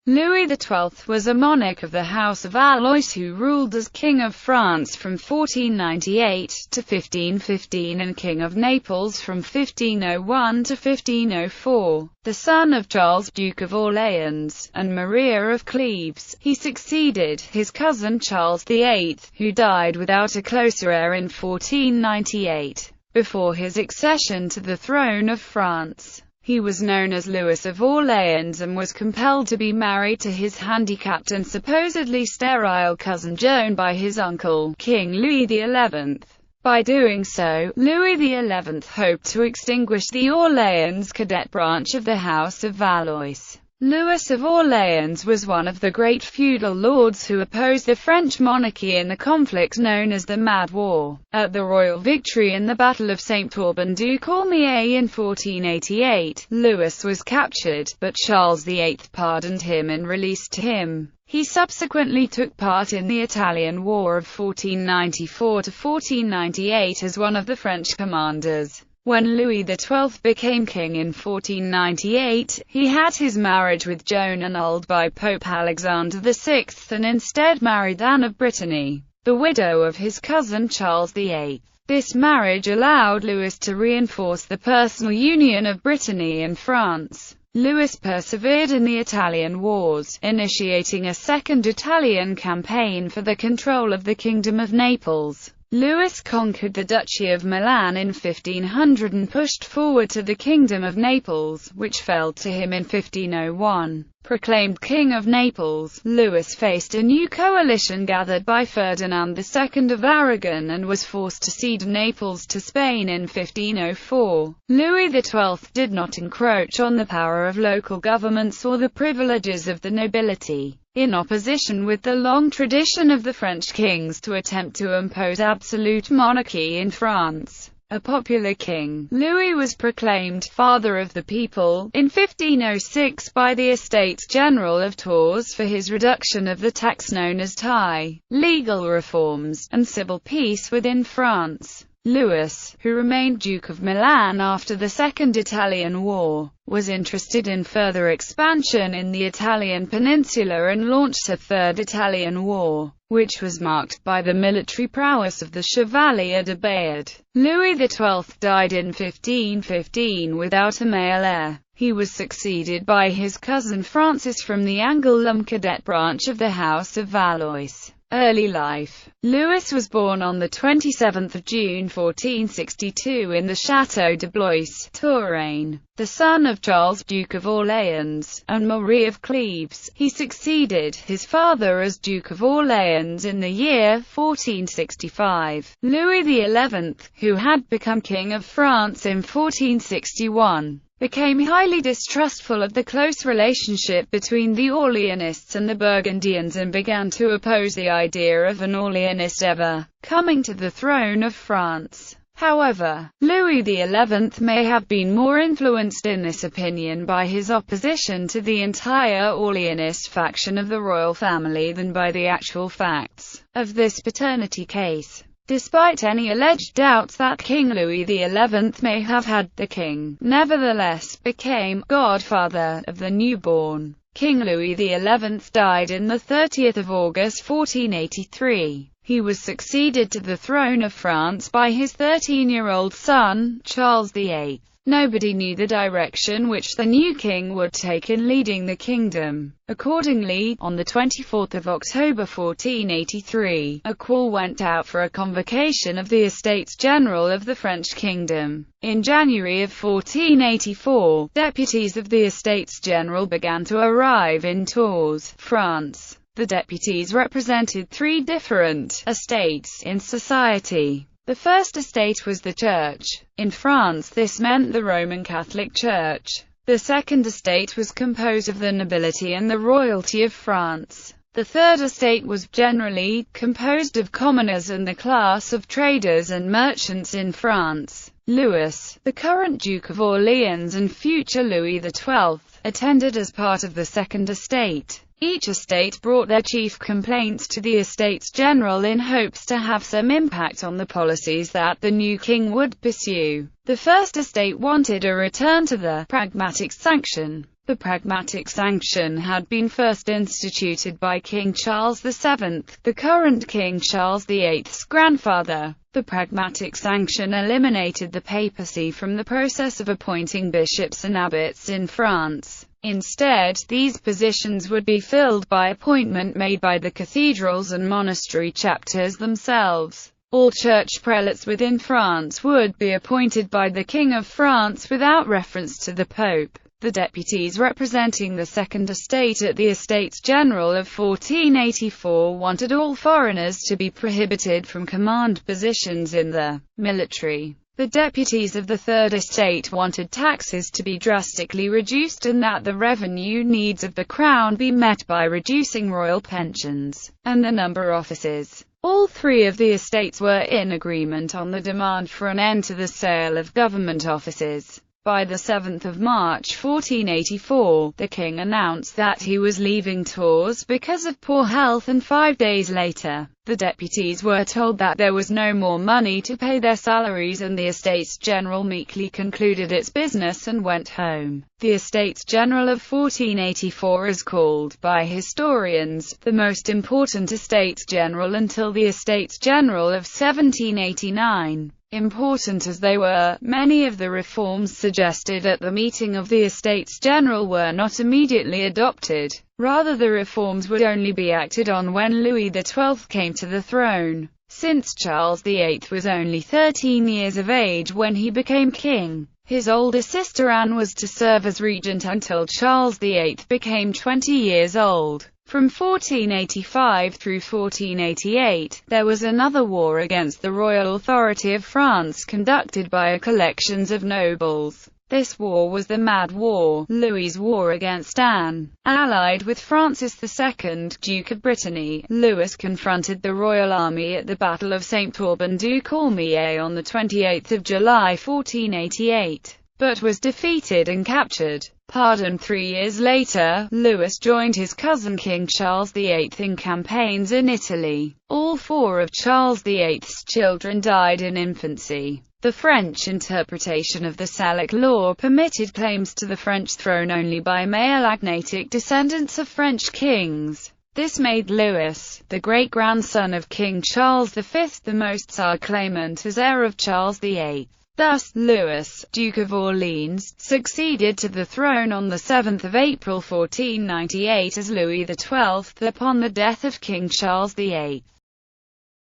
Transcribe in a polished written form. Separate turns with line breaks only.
Louis XII was a monarch of the House of Valois who ruled as King of France from 1498 to 1515 and King of Naples from 1501 to 1504. The son of Charles, Duke of Orleans, and Maria of Cleves, he succeeded his cousin Charles VIII, who died without a closer heir in 1498. Before his accession to the throne of France, he was known as Louis of Orleans and was compelled to be married to his handicapped and supposedly sterile cousin Joan by his uncle, King Louis XI. By doing so, Louis XI hoped to extinguish the Orleans cadet branch of the House of Valois. Louis of Orleans was one of the great feudal lords who opposed the French monarchy in the conflict known as the Mad War. At the royal victory in the Battle of Saint-Aubin-du-Cormier in 1488, Louis was captured, but Charles VIII pardoned him and released him. He subsequently took part in the Italian War of 1494 to 1498 as one of the French commanders. When Louis XII became king in 1498, he had his marriage with Joan annulled by Pope Alexander VI and instead married Anne of Brittany, the widow of his cousin Charles VIII. This marriage allowed Louis to reinforce the personal union of Brittany and France. Louis persevered in the Italian wars, initiating a second Italian campaign for the control of the Kingdom of Naples. Louis conquered the Duchy of Milan in 1500 and pushed forward to the Kingdom of Naples, which fell to him in 1501. Proclaimed King of Naples, Louis faced a new coalition gathered by Ferdinand II of Aragon and was forced to cede Naples to Spain in 1504. Louis XII did not encroach on the power of local governments or the privileges of the nobility. In opposition with the long tradition of the French kings to attempt to impose absolute monarchy in France, a popular king, Louis was proclaimed «Father of the People» in 1506 by the Estates General of Tours for his reduction of the tax known as taille, legal reforms, and civil peace within France. Louis, who remained Duke of Milan after the Second Italian War, was interested in further expansion in the Italian peninsula and launched a Third Italian War, which was marked by the military prowess of the Chevalier de Bayard. Louis XII died in 1515 without a male heir. He was succeeded by his cousin Francis from the Angoulême cadet branch of the House of Valois. Early life. Louis was born on 27 June 1462 in the Château de Blois, Touraine. The son of Charles, Duke of Orleans, and Marie of Cleves, he succeeded his father as Duke of Orleans in the year 1465. Louis XI, who had become King of France in 1461, became highly distrustful of the close relationship between the Orleanists and the Burgundians and began to oppose the idea of an Orleanist ever coming to the throne of France. However, Louis XI may have been more influenced in this opinion by his opposition to the entire Orleanist faction of the royal family than by the actual facts of this paternity case. Despite any alleged doubts that King Louis XI may have had, the king nevertheless became godfather of the newborn. King Louis XI died on 30 August 1483. He was succeeded to the throne of France by his 13-year-old son, Charles VIII. Nobody knew the direction which the new king would take in leading the kingdom. Accordingly, on 24 October 1483, a call went out for a convocation of the Estates General of the French Kingdom. In January of 1484, deputies of the Estates General began to arrive in Tours, France. The deputies represented three different estates in society. The first estate was the Church. In France this meant the Roman Catholic Church. The second estate was composed of the nobility and the royalty of France. The third estate was generally composed of commoners and the class of traders and merchants in France. Louis, the current Duke of Orleans and future Louis XII, attended as part of the second estate. Each estate brought their chief complaints to the Estates General in hopes to have some impact on the policies that the new king would pursue. The first estate wanted a return to the Pragmatic Sanction. The Pragmatic Sanction had been first instituted by King Charles VII, the current King Charles VIII's grandfather. The Pragmatic Sanction eliminated the papacy from the process of appointing bishops and abbots in France. Instead, these positions would be filled by appointment made by the cathedrals and monastery chapters themselves. All church prelates within France would be appointed by the King of France without reference to the Pope. The deputies representing the Second Estate at the Estates General of 1484 wanted all foreigners to be prohibited from command positions in the military. The deputies of the Third Estate wanted taxes to be drastically reduced and that the revenue needs of the crown be met by reducing royal pensions and the number of offices. All three of the estates were in agreement on the demand for an end to the sale of government offices. By the 7th of March 1484, the king announced that he was leaving Tours because of poor health, and 5 days later, the deputies were told that there was no more money to pay their salaries, and the Estates General meekly concluded its business and went home. The Estates General of 1484 is called, by historians, the most important Estates General until the Estates General of 1789. Important as they were, many of the reforms suggested at the meeting of the Estates General were not immediately adopted. Rather, the reforms would only be acted on when Louis XII came to the throne. Since Charles VIII was only 13 years of age when he became king, his older sister Anne was to serve as regent until Charles VIII became 20 years old. From 1485 through 1488, there was another war against the royal authority of France conducted by a collection of nobles. This war was the Mad War, Louis's war against Anne. Allied with Francis II, Duke of Brittany, Louis confronted the royal army at the Battle of Saint-Aubin-du-Coulmiers on 28 July 1488. But was defeated and captured. Pardoned 3 years later, Louis joined his cousin King Charles VIII in campaigns in Italy. All 4 of Charles VIII's children died in infancy. The French interpretation of the Salic law permitted claims to the French throne only by male agnatic descendants of French kings. This made Louis, the great-grandson of King Charles V, the most sole claimant as heir of Charles VIII. Thus, Louis, Duke of Orleans, succeeded to the throne on 7 April 1498 as Louis XII, upon the death of King Charles VIII.